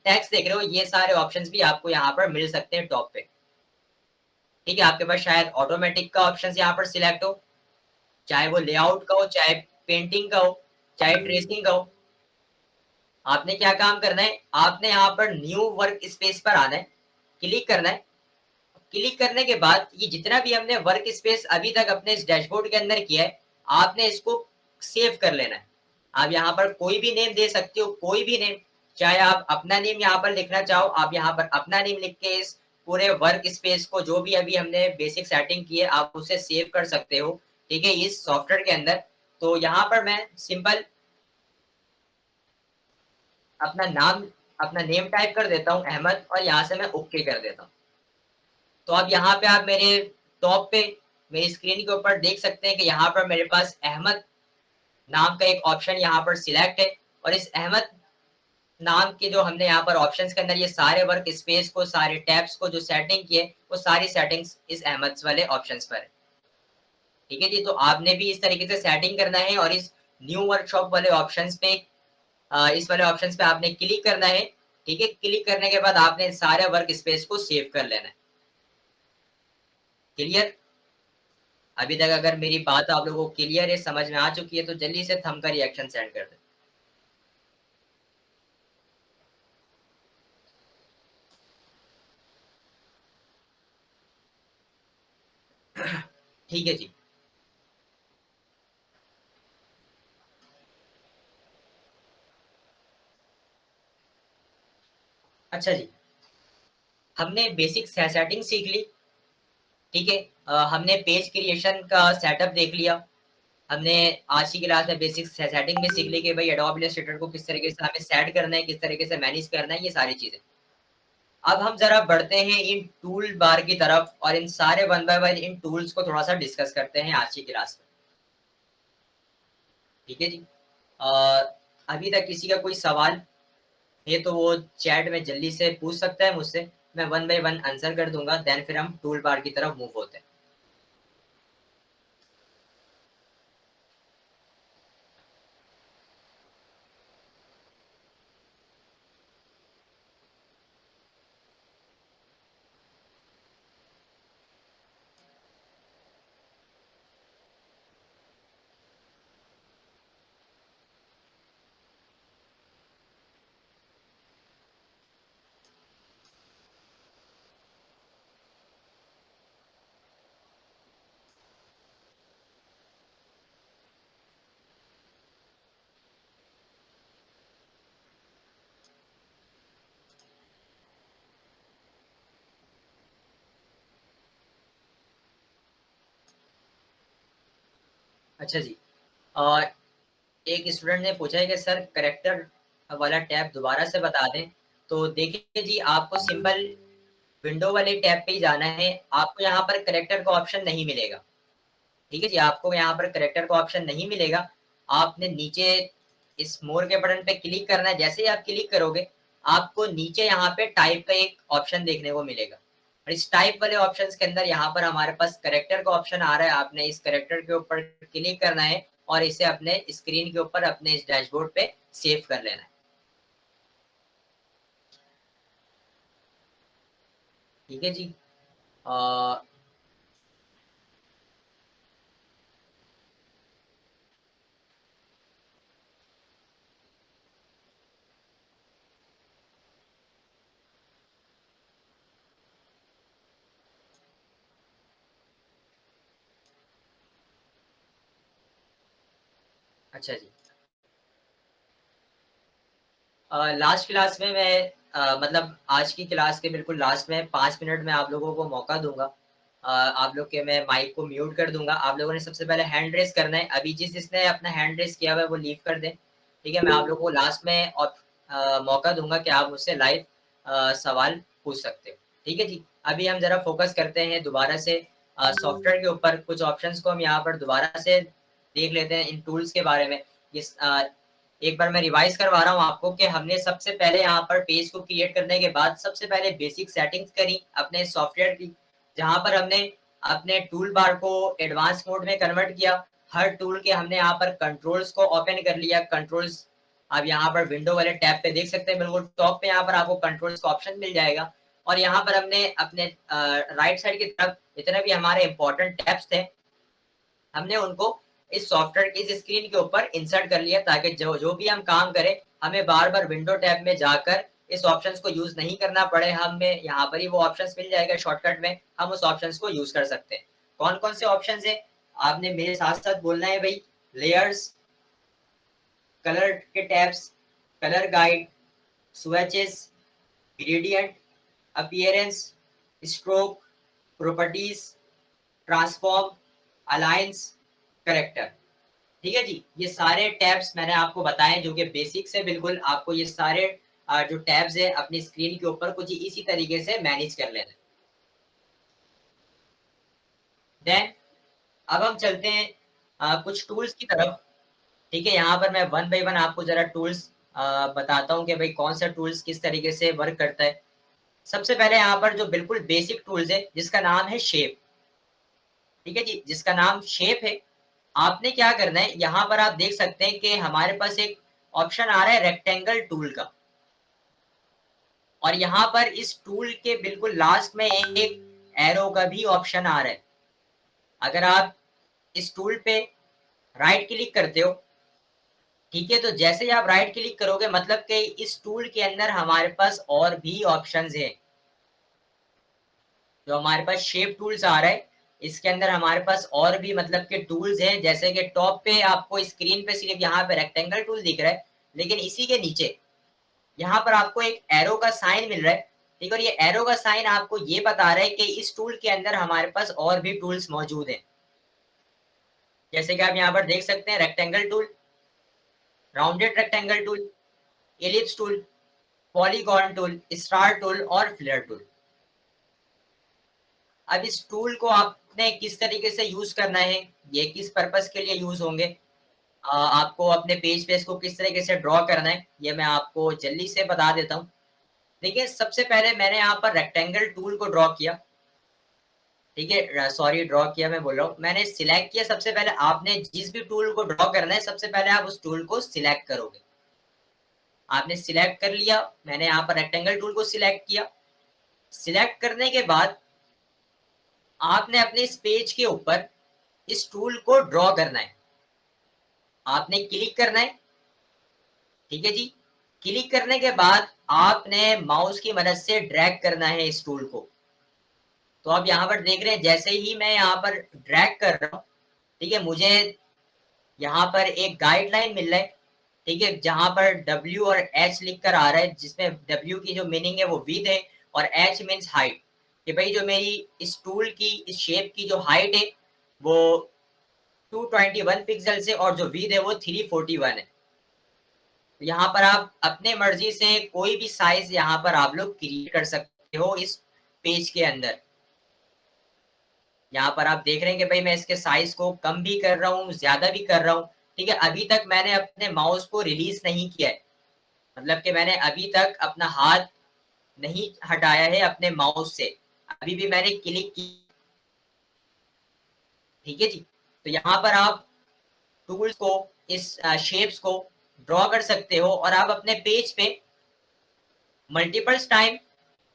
टेक्स्ट देख रहे हो, ये सारे ऑप्शंस भी आपको यहाँ पर मिल सकते हैं टॉप पे। ठीक है, आपके पास शायद ऑटोमेटिक का ऑप्शन यहाँ पर सिलेक्ट हो, चाहे वो लेआउट का हो, चाहे पेंटिंग का हो, चाहे ट्रेसिंग का हो। आपने क्या काम करना है, आपने यहाँ पर न्यू वर्क स्पेस पर आना है, क्लिक करना है। क्लिक करने के बाद ये जितना भी हमने वर्क स्पेस अभी तक अपने इस डैशबोर्ड के अंदर किया है, आपने इसको सेव कर लेना है। आप यहाँ पर कोई भी नेम दे सकते हो, कोई भी नेम, चाहे आप अपना नेम यहाँ पर लिखना चाहो, आप यहाँ पर अपना नेम लिख के इस पूरे वर्क स्पेस को, जो भी अभी हमने बेसिक सेटिंग की है, आप उसे सेव कर सकते हो। ठीक है, इस सॉफ्टवेयर के अंदर। तो यहाँ पर मैं सिंपल अपना नाम, अपना नेम टाइप कर देता हूँ अहमद, और यहाँ से मैं ओके कर देता हूँ। तो अब यहाँ पे आप मेरे टॉप पे मेरी स्क्रीन के ऊपर देख सकते हैं कि यहाँ पर मेरे पास अहमद नाम का एक ऑप्शन यहाँ पर सिलेक्ट है, और इस अहमद नाम के जो हमने यहाँ पर ऑप्शंस के अंदर ये सारे वर्क स्पेस को, सारे टैब्स को जो सेटिंग किए, वो सारी सेटिंग्स इस अहमद वाले ऑप्शंस पर है। ठीक है जी, तो आपने भी इस तरीके से सेटिंग करना है, और इस न्यू वर्कशॉप वाले ऑप्शंस पे, इस वाले ऑप्शंस पे आपने क्लिक करना है। ठीक है, क्लिक करने के बाद आपने सारे वर्क स्पेस को सेव कर लेना है। क्लियर? अभी तक अगर मेरी बात आप लोगों को क्लियर है, समझ में आ चुकी है, तो जल्दी से थंब का रिएक्शन सेंड कर दें। ठीक है जी। अच्छा जी, हमने बेसिक सेटिंग सीख ली। ठीक है, हमने पेज क्रिएशन का सेटअप देख लिया। हमने आज की क्लास में बेसिक सेटिंग भी सीख ली कि भाई एडोब इलस्ट्रेटर को किस तरीके से हमें सेट करना है, किस तरीके से मैनेज करना है, ये सारी चीजें। अब हम जरा बढ़ते हैं इन टूल बार की तरफ, और इन सारे one by one in tools को थोड़ा सा डिस्कस करते हैं आज की क्लास में। ठीक है जी, अभी तक किसी का कोई सवाल है तो वो चैट में जल्दी से पूछ सकता है मुझसे, मैं वन बाय वन आंसर कर दूंगा, देन फिर हम टूल बार की तरफ मूव होते हैं। अच्छा जी, और एक स्टूडेंट ने पूछा है कि सर करेक्टर वाला टैब दोबारा से बता दें। तो देखिए जी, आपको सिंपल विंडो वाले टैब पे ही जाना है, आपको यहाँ पर करेक्टर का ऑप्शन नहीं मिलेगा। ठीक है जी, आपको यहाँ पर करेक्टर का ऑप्शन नहीं मिलेगा। आपने नीचे इस मोर के बटन पे क्लिक करना है, जैसे ही आप क्लिक करोगे, आपको नीचे यहाँ पे टाइप का एक ऑप्शन देखने को मिलेगा, और इस टाइप वाले ऑप्शंस के अंदर यहाँ पर हमारे पास करेक्टर का ऑप्शन आ रहा है। आपने इस करेक्टर के ऊपर क्लिक करना है, और इसे अपने स्क्रीन के ऊपर अपने इस डैशबोर्ड पे सेव कर लेना है। ठीक है जी, अ, अच्छा जी, लास्ट क्लास में मैं मतलब आज की क्लास के बिल्कुल लास्ट में 5 मिनट में आप लोगों को मौका दूंगा। आप लोग के मैं माइक को म्यूट कर दूंगा। आप लोगों ने सबसे पहले हैंड रेस करना है। अभी जिसने अपना हैंड रेस किया हुआ है वो लीव कर दें। ठीक है, मैं आप लोगों को लास्ट में और मौका दूंगा कि आप मुझसे लाइव सवाल पूछ सकते हो। ठीक है जी, अभी हम जरा फोकस करते हैं दोबारा से सॉफ्टवेयर के ऊपर। कुछ ऑप्शंस को हम यहाँ पर दोबारा से देख लेते हैं इन टूल्स के बारे में। एक बार मैं रिवाइज करवा रहा हूँ आपको कि हमने सबसे पहले यहाँ पर पेज को क्रिएट करने के बाद सबसे पहले बेसिक सेटिंग्स करी अपने सॉफ्टवेयर की, जहाँ पर हमने अपने टूल बार को एडवांस मोड में कन्वर्ट किया। हर टूल के हमने यहाँ पर कंट्रोल्स को ओपन कर लिया। कंट्रोल्स आप यहाँ पर विंडो वाले टैब पे देख सकते हैं, बिल्कुल टॉप पे यहाँ पर आपको कंट्रोल्स का ऑप्शन मिल जाएगा। और यहाँ पर हमने अपने राइट साइड की तरफ जितने भी हमारे इंपॉर्टेंट टैब्स थे, हमने उनको इस सॉफ्टवेयर की इस स्क्रीन के ऊपर इंसर्ट कर लिया, ताकि जो भी हम काम करें हमें बार बार विंडो टैब में जाकर इस ऑप्शंस को यूज नहीं करना पड़े। हमें यहाँ पर ही वो ऑप्शंस मिल जाएगा शॉर्टकट में, हम उस ऑप्शंस को यूज कर सकते हैं। कौन कौन से ऑप्शंस है आपने मेरे साथ साथ बोलना है भाई। लेयर्स, कलर के tabs, colour guide, switches, gradient, appearance, stroke, properties, transform, alliance, character. ठीक है जी, ये सारे टैब्स मैंने आपको बताए जो कि बेसिक से बिल्कुल आपको ये सारे जो टैब्स है अपनी स्क्रीन के ऊपर कुछ इसी तरीके से मैनेज कर लेना। देन अब हम चलते हैं कुछ टूल्स की तरफ। ठीक है, यहाँ पर मैं वन बाय वन आपको जरा टूल्स बताता हूँ कि भाई कौन सा टूल्स किस तरीके से वर्क करता है। सबसे पहले यहाँ पर जो बिल्कुल बेसिक टूल्स है जिसका नाम है शेप। ठीक है जी, जिसका नाम शेप है। आपने क्या करना है, यहाँ पर आप देख सकते हैं कि हमारे पास एक ऑप्शन आ रहा है रेक्टेंगल टूल का, और यहाँ पर इस टूल के बिल्कुल लास्ट में एक एरो का भी ऑप्शन आ रहा है। अगर आप इस टूल पे राइट क्लिक करते हो, ठीक है, तो जैसे ही आप राइट क्लिक करोगे मतलब कि इस टूल के अंदर हमारे पास और भी ऑप्शंस हैं। जो हमारे पास शेप टूल्स आ रहा है, इसके अंदर हमारे पास और भी मतलब के टूल्स हैं। जैसे कि टॉप पे आपको स्क्रीन पे सिर्फ यहाँ पे रेक्टेंगल टूल दिख रहा है, लेकिन इसी के नीचे यहाँ पर आपको एक एरो का साइन मिल रहा है। ठीक है, और ये एरो का साइन आपको ये बता रहा है कि इस टूल के अंदर हमारे पास और भी टूल्स मौजूद हैं। जैसे कि आप यहाँ पर देख सकते हैं rectangle tool, rounded rectangle tool, ellipse tool, polygon tool, star tool और फ्लेयर टूल। अब इस टूल को आपने किस तरीके से यूज करना है, ये किस पर्पस के लिए यूज होंगे, आपको अपने पेज पे इसको किस तरीके से ड्रॉ करना है, ये मैं आपको जल्दी से बता देता हूँ। देखिए, सबसे पहले मैंने यहाँ पर रेक्टेंगल टूल को ड्रॉ किया। ठीक है, सॉरी, ड्रॉ किया मैं बोल रहा हूँ, मैंने सिलेक्ट किया। सबसे पहले आपने जिस भी टूल को ड्रॉ करना है, सबसे पहले आप उस टूल को सिलेक्ट करोगे। आपने सिलेक्ट कर लिया, मैंने यहाँ पर रेक्टेंगल टूल को सिलेक्ट किया। सिलेक्ट करने के बाद आपने अपने इस पेज के ऊपर इस टूल को ड्रॉ करना है। आपने क्लिक करना है। ठीक है जी, क्लिक करने के बाद आपने माउस की मदद से ड्रैग करना है इस टूल को। तो आप यहाँ पर देख रहे हैं, जैसे ही मैं यहाँ पर ड्रैग कर रहा हूँ, ठीक है, मुझे यहाँ पर एक गाइडलाइन मिल रहा है। ठीक है, जहां पर W और H लिख कर आ रहा है, जिसमें W की जो मीनिंग है वो विड्थ है और H मीन्स हाइट। कि भाई जो मेरी इस टूल की इस शेप की जो हाइट है वो 221 पिक्सल से, और जो विड्थ है वो 341 है। यहाँ पर आप अपने मर्जी से कोई भी साइज यहाँ पर आप लोग क्रिएट कर सकते हो इस पेज के अंदर। यहाँ पर आप देख रहे हैं कि भाई मैं इसके साइज को कम भी कर रहा हूँ, ज्यादा भी कर रहा हूँ। ठीक है, अभी तक मैंने अपने माउस को रिलीज नहीं किया है, मतलब कि मैंने अभी तक अपना हाथ नहीं हटाया है अपने माउस से, अभी भी मैंने क्लिक की। ठीक है जी, तो यहाँ पर आप टूल्स को, इस शेप्स को ड्रॉ कर सकते हो, और आप अपने पेज पे मल्टीपल्स टाइम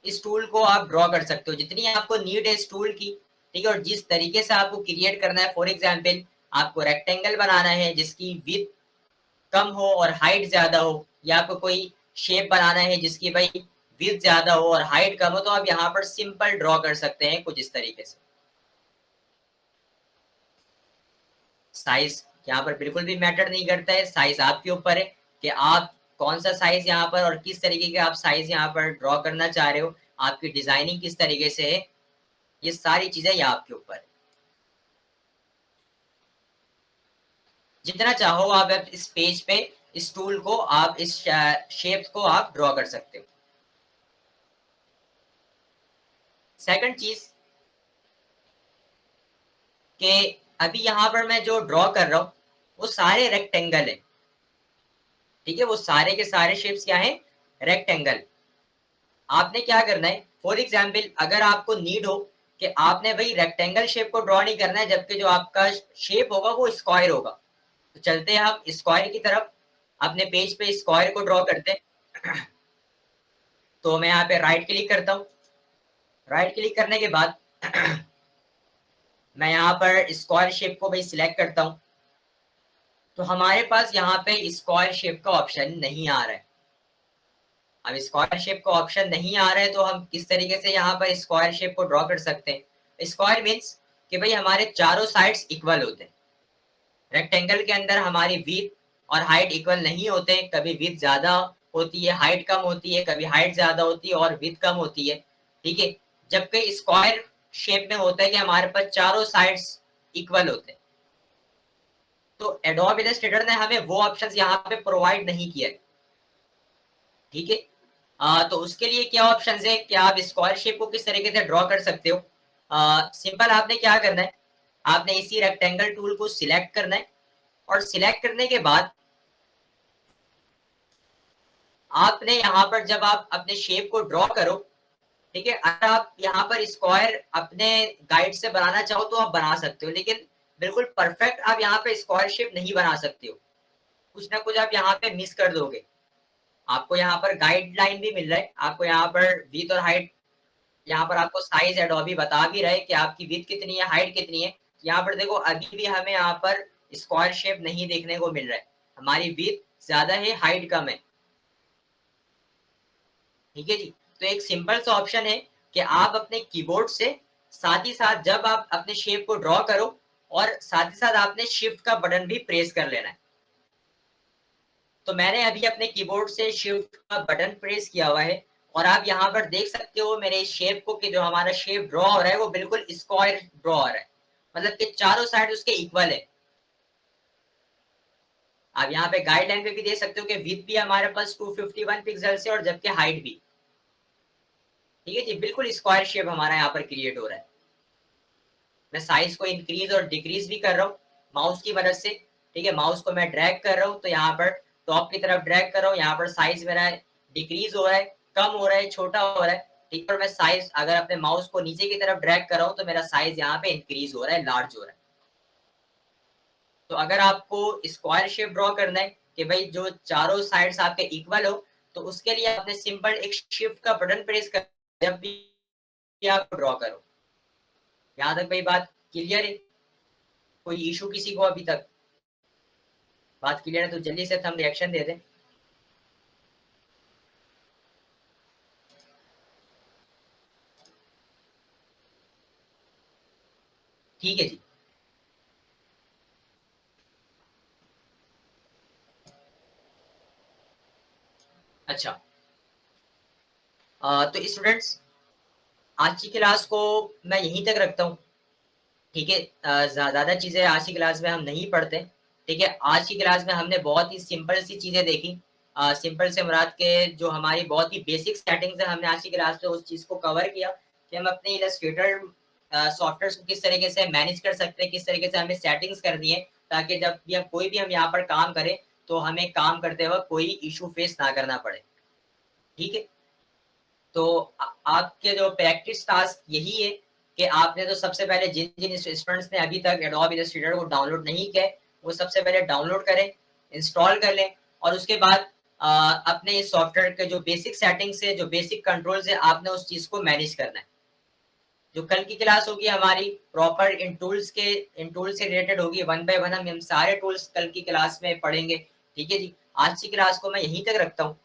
इस टूल को आप ड्रॉ कर सकते हो, जितनी आपको नीड है इस टूल की। ठीक है, और जिस तरीके से आपको क्रिएट करना है, फॉर एग्जाम्पल आपको रेक्टेंगल बनाना है जिसकी विड्थ कम हो और हाइट ज्यादा हो, या आपको कोई शेप बनाना है जिसकी भाई विड्थ ज्यादा हो और हाइट कम हो, तो आप यहाँ पर सिंपल ड्रॉ कर सकते हैं कुछ इस तरीके से। साइज यहाँ पर बिल्कुल भी मैटर नहीं करता है, साइज आपके ऊपर है कि आप कौन सा साइज यहाँ पर और किस तरीके के आप साइज यहाँ पर ड्रॉ करना चाह रहे हो, आपकी डिजाइनिंग किस तरीके से है, ये सारी चीजें ये आपके ऊपर है। जितना चाहो आप इस पेज पे इस टूल को, आप इस शेप को आप ड्रॉ कर सकते हो। सेकंड चीज कि अभी यहाँ पर मैं जो ड्रॉ कर रहा हूँ वो सारे रेक्टेंगल है। ठीक है, वो सारे के सारे शेप्स क्या हैं, रेक्टेंगल। आपने क्या करना है, फॉर एग्जाम्पल अगर आपको नीड हो कि आपने भाई रेक्टेंगल शेप को ड्रॉ नहीं करना है, जबकि जो आपका शेप होगा वो स्क्वायर होगा, तो चलते हैं हम स्क्वायर की तरफ, अपने पेज पे स्क्वायर को ड्रॉ करते हैं। तो मैं यहाँ पे राइट क्लिक करता हूँ, राइट क्लिक करने के बाद मैं यहाँ पर स्क्वायर शेप को भाई सिलेक्ट करता हूँ। तो हमारे पास यहाँ पे स्क्वायर शेप का ऑप्शन नहीं आ रहा है। अब स्क्वायर शेप का ऑप्शन नहीं आ रहा है, तो हम किस तरीके से यहाँ पर स्क्वायर शेप को ड्रॉ कर सकते हैं। स्क्वायर मीन्स कि भाई हमारे चारों साइड्स इक्वल होते हैं। रेक्टेंगल के अंदर हमारी विड्थ और हाइट इक्वल नहीं होते, कभी विड्थ ज्यादा होती है, हाइट कम होती है, कभी हाइट ज्यादा होती है और विड्थ कम होती है, ठीक है। जबकि स्क्वायर शेप में होता है कि हमारे पास चारों साइड्स इक्वल होते हैं। तो एडोब इलस्ट्रेटर ने हमें वो ऑप्शंस यहाँ पे प्रोवाइड नहीं किया है, ठीक है। तो उसके लिए क्या ऑप्शन है कि आप स्क्वायर शेप को किस तरीके से ड्रॉ कर सकते हो। सिंपल आपने क्या करना है, आपने इसी रेक्टेंगल टूल को सिलेक्ट करना है, और सिलेक्ट करने के बाद आपने यहाँ पर जब आप अपने शेप को ड्रॉ करो, ठीक है, अगर आप यहाँ पर स्क्वायर अपने गाइड से बनाना चाहो तो आप बना सकते हो, लेकिन बिल्कुल परफेक्ट आप यहाँ पे स्क्वायर शेप नहीं बना सकते हो, कुछ ना कुछ आप यहाँ पे मिस कर दोगे। आपको यहाँ पर गाइडलाइन भी मिल रहा है, आपको यहाँ पर विड्थ और हाइट, यहाँ पर आपको साइज एडोबी बता भी रहा है कि आपकी विड्थ कितनी है, हाइट कितनी है। यहाँ पर देखो अभी भी हमें यहाँ पर स्क्वायर शेप नहीं देखने को मिल रहा है, हमारी विड्थ ज्यादा है, हाइट कम है, ठीक है जी। तो एक सिंपल सा ऑप्शन है कि आप अपने कीबोर्ड से साथ ही साथ जब आप अपने शेप को ड्रॉ करो, और साथ ही साथ आपने शिफ्ट का बटन भी प्रेस कर लेना है। तो मैंने अभी अपने कीबोर्ड से शिफ्ट का बटन प्रेस किया हुआ है, और आप यहाँ पर देख सकते हो मेरे शेप को कि जो हमारा शेप ड्रॉ हो रहा है वो बिल्कुल स्क्वायर ड्रॉ हो रहा है, मतलब कि चारों साइड उसके इक्वल है। आप यहाँ पे गाइडलाइन पे भी देख सकते हो कि विड्थ भी हमारे पास 251 पिक्सल से, और जबकि हाइट भी, ठीक है जी, बिल्कुल स्क्वायर शेप हमारा यहाँ पर क्रिएट हो रहा है। मैं साइज को इंक्रीज और डिक्रीज भी कर रहा हूँ माउस की मदद से, ठीक है। माउस को मैं ड्रैग कर रहा हूँ तो यहाँ पर टॉप की तरफ ड्रैग कर रहा हूँ, यहाँ पर साइज मेरा डिक्रीज हो रहा है, कम हो रहा है, छोटा हो रहा है, ठीक है। और मैं साइज अगर अपने माउस को नीचे की तरफ ड्रैग कर रहा हूँ तो मेरा साइज यहाँ पे इंक्रीज हो रहा है, लार्ज हो रहा है। तो अगर आपको स्क्वायर शेप ड्रॉ करना है कि भाई जो चारों साइड्स आपके इक्वल हो, तो उसके लिए आपने सिंपल एक शिफ्ट का बटन प्रेस कर जब भी आप ड्रॉ करो। यहाँ तक भाई बात क्लियर है, कोई इशू किसी को अभी तक? बात क्लियर है तो जल्दी से हम रिएक्शन दे दें। ठीक है जी। अच्छा, तो स्टूडेंट्स आज की क्लास को मैं यहीं तक रखता हूँ, ठीक है। ज्यादा चीजें आज की क्लास में हम नहीं पढ़ते, ठीक है। आज की क्लास में हमने बहुत ही सिंपल सी चीजें देखी। सिंपल से मुराद के जो हमारी बहुत ही बेसिक सेटिंग्स है, हमने आज की क्लास में उस चीज को कवर किया कि हम अपने इलस्ट्रेटर सॉफ्टवेयर को किस तरीके से मैनेज कर सकते हैं, किस तरीके से हमें सेटिंग्स करनी है, ताकि जब भी हम कोई भी हम यहाँ पर काम करें तो हमें काम करते वक्त कोई इशू फेस ना करना पड़े, ठीक है। तो आपके जो प्रैक्टिस टास्क यही है कि आपने तो सबसे पहले जिन जिन स्टूडेंट्स ने अभी तक एडोब इलस्ट्रेटर को डाउनलोड नहीं किया वो सबसे पहले डाउनलोड करें, इंस्टॉल कर लें, और उसके बाद अपने इस सॉफ्टवेयर के जो बेसिक सेटिंग्स है, जो बेसिक कंट्रोल्स है, आपने उस चीज को मैनेज करना है। जो कल की क्लास होगी हमारी प्रॉपर इन टूल्स से रिलेटेड होगी, वन बाय वन हम सारे टूल्स कल की क्लास में पढ़ेंगे, ठीक है जी। आज की क्लास को मैं यहीं तक रखता हूँ।